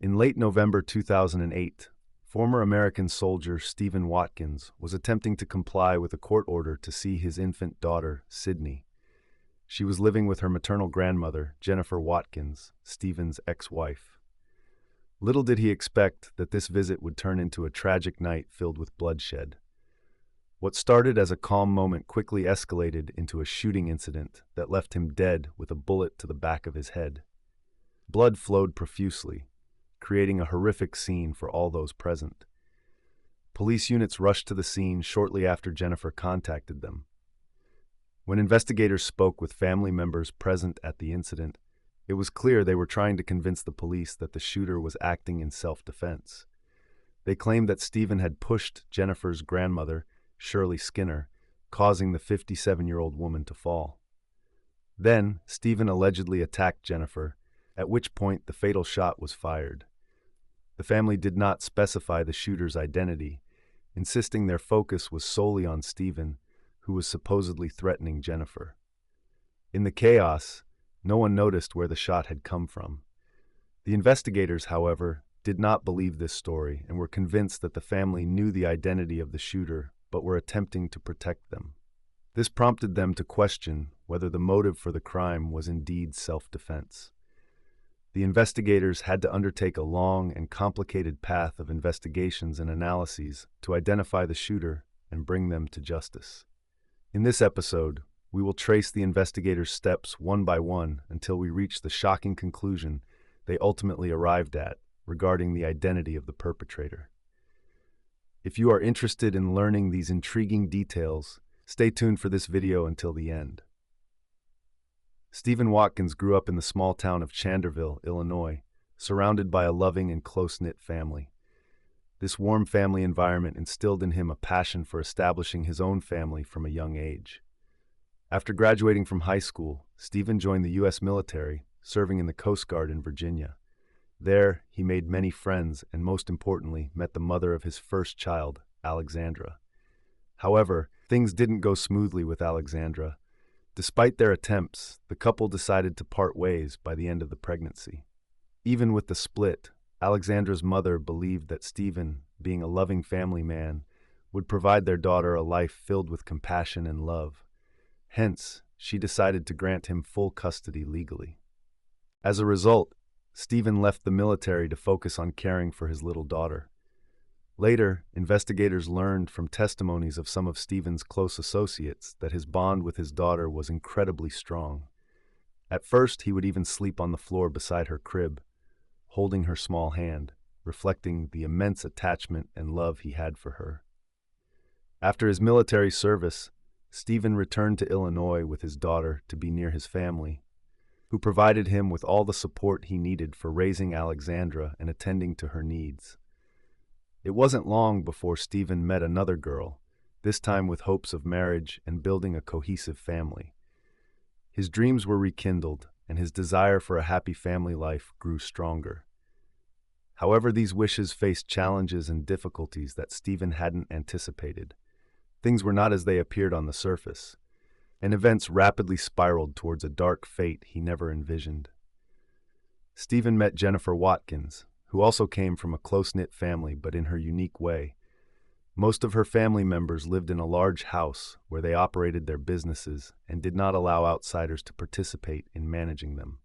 In late November 2008, former American soldier Stephen Watkins was attempting to comply with a court order to see his infant daughter, Sydney. She was living with her maternal grandmother, Jennifer Watkins, Stephen's ex-wife. Little did he expect that this visit would turn into a tragic night filled with bloodshed. What started as a calm moment quickly escalated into a shooting incident that left him dead with a bullet to the back of his head. Blood flowed profusely, creating a horrific scene for all those present. Police units rushed to the scene shortly after Jennifer contacted them. When investigators spoke with family members present at the incident, it was clear they were trying to convince the police that the shooter was acting in self-defense. They claimed that Stephen had pushed Jennifer's grandmother, Shirley Skinner, causing the 57-year-old woman to fall. Then, Stephen allegedly attacked Jennifer, at which point the fatal shot was fired. The family did not specify the shooter's identity, insisting their focus was solely on Stephen, who was supposedly threatening Jennifer. In the chaos, no one noticed where the shot had come from. The investigators, however, did not believe this story and were convinced that the family knew the identity of the shooter but were attempting to protect them. This prompted them to question whether the motive for the crime was indeed self-defense. The investigators had to undertake a long and complicated path of investigations and analyses to identify the shooter and bring them to justice. In this episode, we will trace the investigators' steps one by one until we reach the shocking conclusion they ultimately arrived at regarding the identity of the perpetrator. If you are interested in learning these intriguing details, stay tuned for this video until the end. Stephen Watkins grew up in the small town of Chanderville, Illinois, surrounded by a loving and close-knit family. This warm family environment instilled in him a passion for establishing his own family from a young age. After graduating from high school, Stephen joined the U.S. military, serving in the Coast Guard in Virginia. There, he made many friends and, most importantly, met the mother of his first child, Alexandra. However, things didn't go smoothly with Alexandra. Despite their attempts, the couple decided to part ways by the end of the pregnancy. Even with the split, Alexandra's mother believed that Stephen, being a loving family man, would provide their daughter a life filled with compassion and love. Hence, she decided to grant him full custody legally. As a result, Stephen left the military to focus on caring for his little daughter. Later, investigators learned from testimonies of some of Stephen's close associates that his bond with his daughter was incredibly strong. At first, he would even sleep on the floor beside her crib, holding her small hand, reflecting the immense attachment and love he had for her. After his military service, Stephen returned to Illinois with his daughter to be near his family, who provided him with all the support he needed for raising Alexandra and attending to her needs. It wasn't long before Stephen met another girl, this time with hopes of marriage and building a cohesive family. His dreams were rekindled, and his desire for a happy family life grew stronger. However, these wishes faced challenges and difficulties that Stephen hadn't anticipated. Things were not as they appeared on the surface, and events rapidly spiraled towards a dark fate he never envisioned. Stephen met Jennifer Watkins, who also came from a close-knit family but in her unique way. Most of her family members lived in a large house where they operated their businesses and did not allow outsiders to participate in managing them.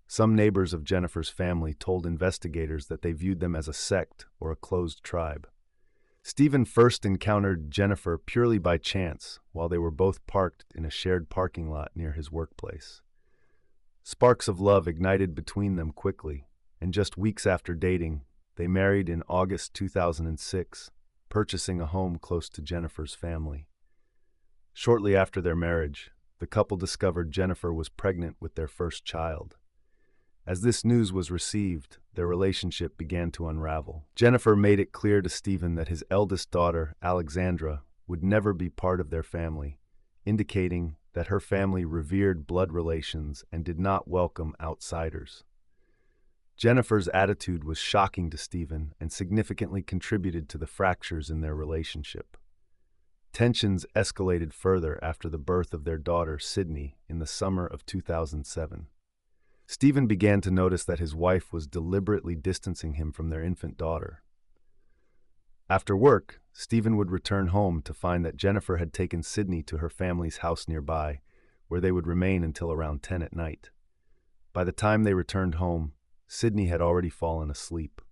Some neighbors of Jennifer's family told investigators that they viewed them as a sect or a closed tribe. Stephen first encountered Jennifer purely by chance while they were both parked in a shared parking lot near his workplace. Sparks of love ignited between them quickly, and just weeks after dating, they married in August 2006, purchasing a home close to Jennifer's family. Shortly after their marriage, the couple discovered Jennifer was pregnant with their first child. As this news was received, their relationship began to unravel. Jennifer made it clear to Stephen that his eldest daughter, Alexandra, would never be part of their family, indicating that her family revered blood relations and did not welcome outsiders. Jennifer's attitude was shocking to Stephen and significantly contributed to the fractures in their relationship. Tensions escalated further after the birth of their daughter, Sydney, in the summer of 2007. Stephen began to notice that his wife was deliberately distancing him from their infant daughter. After work, Stephen would return home to find that Jennifer had taken Sydney to her family's house nearby, where they would remain until around 10 at night. By the time they returned home, Sydney had already fallen asleep.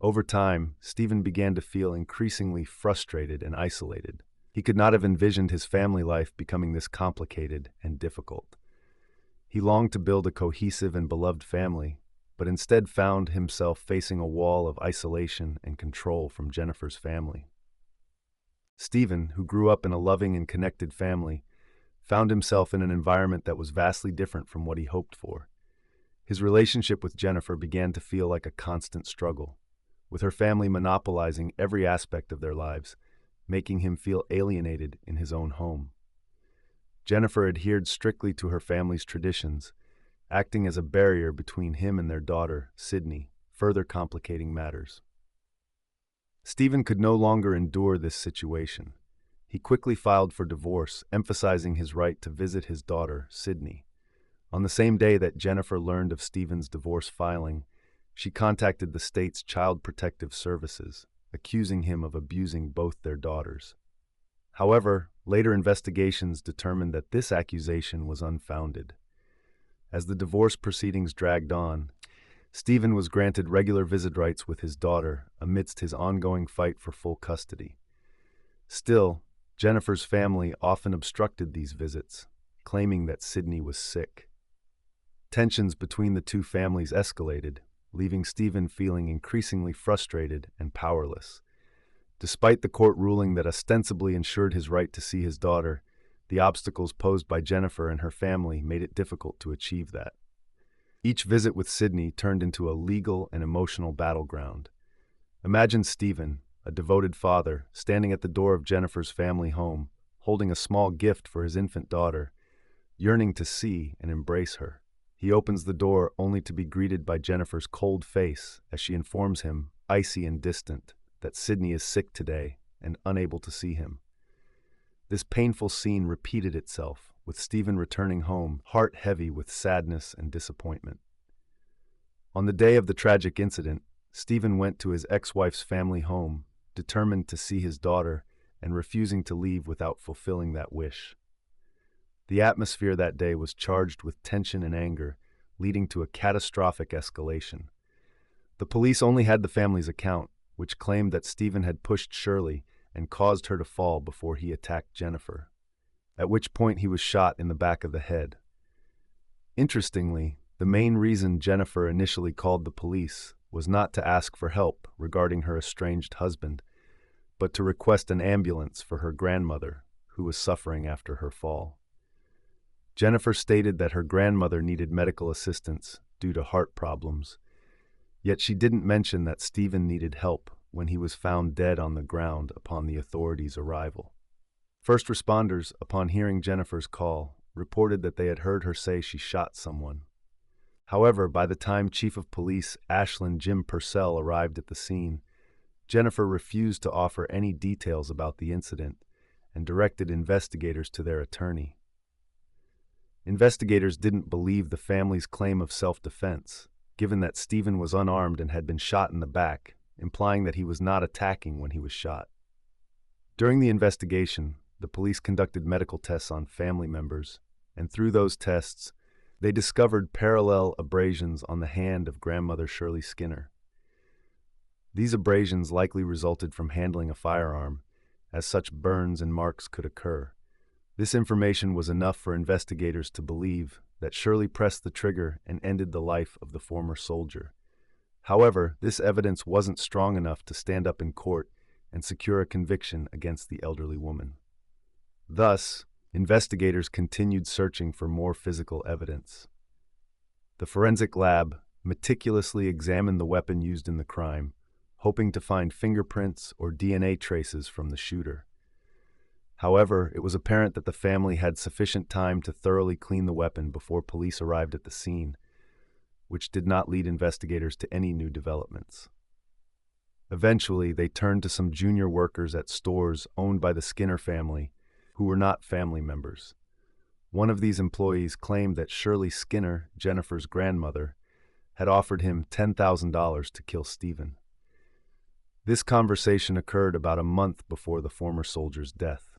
Over time, Stephen began to feel increasingly frustrated and isolated. He could not have envisioned his family life becoming this complicated and difficult. He longed to build a cohesive and beloved family, but instead found himself facing a wall of isolation and control from Jennifer's family. Stephen, who grew up in a loving and connected family, found himself in an environment that was vastly different from what he hoped for. His relationship with Jennifer began to feel like a constant struggle, with her family monopolizing every aspect of their lives, making him feel alienated in his own home. Jennifer adhered strictly to her family's traditions, acting as a barrier between him and their daughter, Sydney, further complicating matters. Stephen could no longer endure this situation. He quickly filed for divorce, emphasizing his right to visit his daughter, Sydney. On the same day that Jennifer learned of Stephen's divorce filing, she contacted the state's Child Protective Services, accusing him of abusing both their daughters. However, later investigations determined that this accusation was unfounded. As the divorce proceedings dragged on, Stephen was granted regular visit rights with his daughter amidst his ongoing fight for full custody. Still, Jennifer's family often obstructed these visits, claiming that Sydney was sick. Tensions between the two families escalated, leaving Stephen feeling increasingly frustrated and powerless. Despite the court ruling that ostensibly ensured his right to see his daughter, the obstacles posed by Jennifer and her family made it difficult to achieve that. Each visit with Sydney turned into a legal and emotional battleground. Imagine Stephen, a devoted father, standing at the door of Jennifer's family home, holding a small gift for his infant daughter, yearning to see and embrace her. He opens the door only to be greeted by Jennifer's cold face as she informs him, icy and distant, that Sydney is sick today and unable to see him. This painful scene repeated itself, with Stephen returning home, heart heavy with sadness and disappointment. On the day of the tragic incident, Stephen went to his ex-wife's family home, determined to see his daughter and refusing to leave without fulfilling that wish. The atmosphere that day was charged with tension and anger, leading to a catastrophic escalation. The police only had the family's account, which claimed that Stephen had pushed Shirley and caused her to fall before he attacked Jennifer, at which point he was shot in the back of the head. Interestingly, the main reason Jennifer initially called the police was not to ask for help regarding her estranged husband, but to request an ambulance for her grandmother, who was suffering after her fall. Jennifer stated that her grandmother needed medical assistance due to heart problems, yet she didn't mention that Stephen needed help when he was found dead on the ground upon the authorities' arrival. First responders, upon hearing Jennifer's call, reported that they had heard her say she shot someone. However, by the time Chief of Police Ashlyn Jim Purcell arrived at the scene, Jennifer refused to offer any details about the incident and directed investigators to their attorney. Investigators didn't believe the family's claim of self-defense, given that Stephen was unarmed and had been shot in the back, implying that he was not attacking when he was shot. During the investigation, the police conducted medical tests on family members, and through those tests, they discovered parallel abrasions on the hand of grandmother Shirley Skinner. These abrasions likely resulted from handling a firearm, as such burns and marks could occur. This information was enough for investigators to believe that Shirley pressed the trigger and ended the life of the former soldier. However, this evidence wasn't strong enough to stand up in court and secure a conviction against the elderly woman. Thus, investigators continued searching for more physical evidence. The forensic lab meticulously examined the weapon used in the crime, hoping to find fingerprints or DNA traces from the shooter. However, it was apparent that the family had sufficient time to thoroughly clean the weapon before police arrived at the scene, which did not lead investigators to any new developments. Eventually, they turned to some junior workers at stores owned by the Skinner family, who were not family members. One of these employees claimed that Shirley Skinner, Jennifer's grandmother, had offered him $10,000 to kill Stephen. This conversation occurred about a month before the former soldier's death.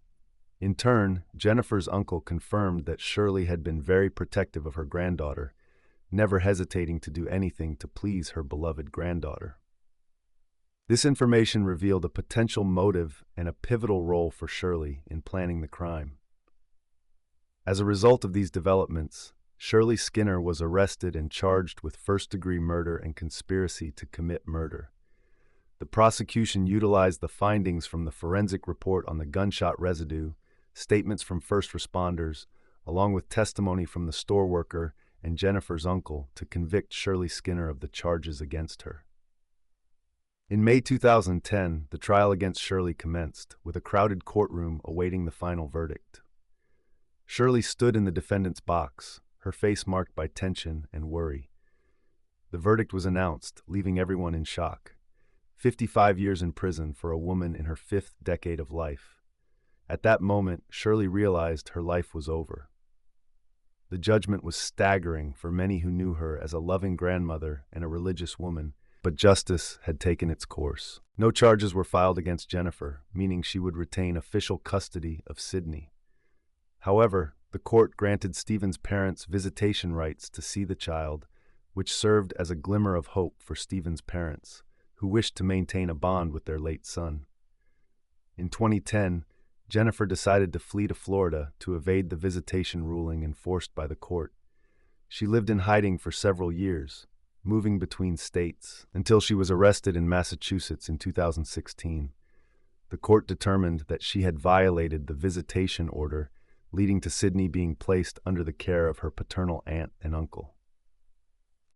In turn, Jennifer's uncle confirmed that Shirley had been very protective of her granddaughter, never hesitating to do anything to please her beloved granddaughter. This information revealed a potential motive and a pivotal role for Shirley in planning the crime. As a result of these developments, Shirley Skinner was arrested and charged with first-degree murder and conspiracy to commit murder. The prosecution utilized the findings from the forensic report on the gunshot residue, statements from first responders, along with testimony from the store worker and Jennifer's uncle to convict Shirley Skinner of the charges against her. In May 2010, the trial against Shirley commenced, with a crowded courtroom awaiting the final verdict. Shirley stood in the defendant's box, her face marked by tension and worry. The verdict was announced, leaving everyone in shock. 55 years in prison for a woman in her fifth decade of life. At that moment, Shirley realized her life was over. The judgment was staggering for many who knew her as a loving grandmother and a religious woman, but justice had taken its course. No charges were filed against Jennifer, meaning she would retain official custody of Sydney. However, the court granted Stephen's parents visitation rights to see the child, which served as a glimmer of hope for Stephen's parents, who wished to maintain a bond with their late son. In 2010, Jennifer decided to flee to Florida to evade the visitation ruling enforced by the court. She lived in hiding for several years, moving between states, until she was arrested in Massachusetts in 2016. The court determined that she had violated the visitation order, leading to Sydney being placed under the care of her paternal aunt and uncle.